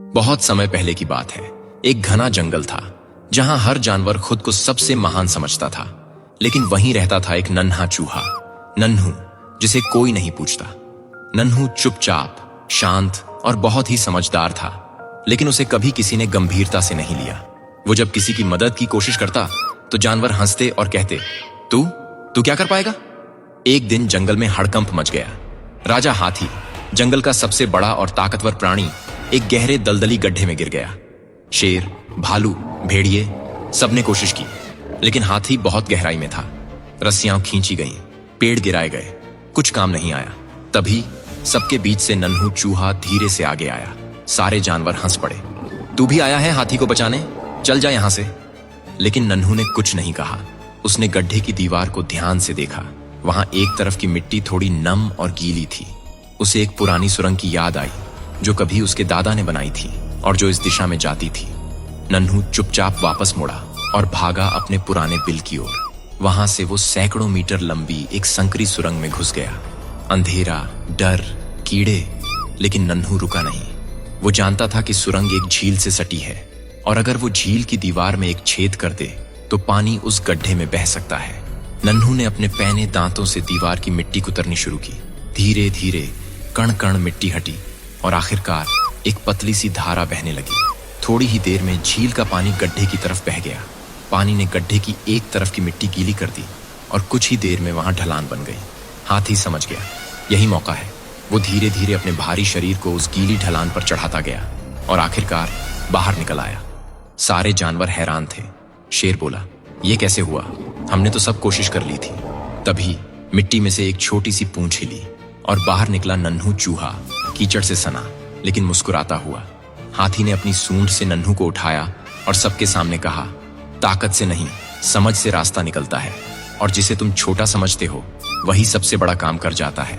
बहुत समय पहले की बात है। एक घना जंगल था जहां हर जानवर खुद को सबसे महान समझता था, लेकिन वहीं रहता था एक नन्हा चूहा, नन्हू, जिसे कोई नहीं पूछता। नन्हू चुपचाप, शांत और बहुत ही समझदार था, लेकिन उसे कभी किसी ने गंभीरता से नहीं लिया। वो जब किसी की मदद की कोशिश करता तो जानवर हंसते और कहते, तू तू क्या कर पाएगा। एक दिन जंगल में हड़कंप मच गया। राजा हाथी, जंगल का सबसे बड़ा और ताकतवर प्राणी, एक गहरे दलदली गड्ढे में गिर गया। शेर, भालू, भेड़िए, सबने कोशिश की, लेकिन हाथी बहुत गहराई में था। रस्सियां खींची गईं, पेड़ गिराए गए, कुछ काम नहीं आया। तभी सबके बीच से नन्हू चूहा धीरे से आगे आया। सारे जानवर हंस पड़े। तू भी आया है हाथी को बचाने, चल जा यहां से। लेकिन नन्हू ने कुछ नहीं कहा। उसने गड्ढे की दीवार को ध्यान से देखा। वहां एक तरफ की मिट्टी थोड़ी नम और गीली थी। उसे एक पुरानी सुरंग की याद आई जो कभी उसके दादा ने बनाई थी और जो इस दिशा में जाती थी। नन्हू चुपचाप वापस मुड़ा और भागा अपने पुराने बिल की ओर। वहां से वो सैकड़ों मीटर लंबी एक संकरी सुरंग में घुस गया। अंधेरा, डर, कीड़े, लेकिन नन्हू रुका नहीं। वो जानता था कि सुरंग एक झील से सटी है और अगर वो झील की दीवार में एक छेद कर दे तो पानी उस गड्ढे में बह सकता है। नन्हू ने अपने पैने दांतों से दीवार की मिट्टी कुतरनी शुरू की। धीरे धीरे कण कण मिट्टी हटी और आखिरकार एक पतली सी धारा बहने लगी। थोड़ी ही देर में झील का पानी गड्ढे की तरफ बह गया। पानी ने गड्ढे की एक तरफ की मिट्टी गीली कर दी और कुछ ही देर में वहां ढलान बन गई। हाथी समझ गया, यही मौका है। वो धीरे धीरे अपने भारी शरीर को उस गीली ढलान पर चढ़ाता गया और आखिरकार बाहर निकल आया। सारे जानवर हैरान थे। शेर बोला, ये कैसे हुआ? हमने तो सब कोशिश कर ली थी। तभी मिट्टी में से एक छोटी सी पूंछ हिली और बाहर निकला नन्हू चूहा, कीचड़ से सना लेकिन मुस्कुराता हुआ। हाथी ने अपनी सूंड से नन्हू को उठाया और सबके सामने कहा, ताकत से नहीं, समझ से रास्ता निकलता है और जिसे तुम छोटा समझते हो वही सबसे बड़ा काम कर जाता है।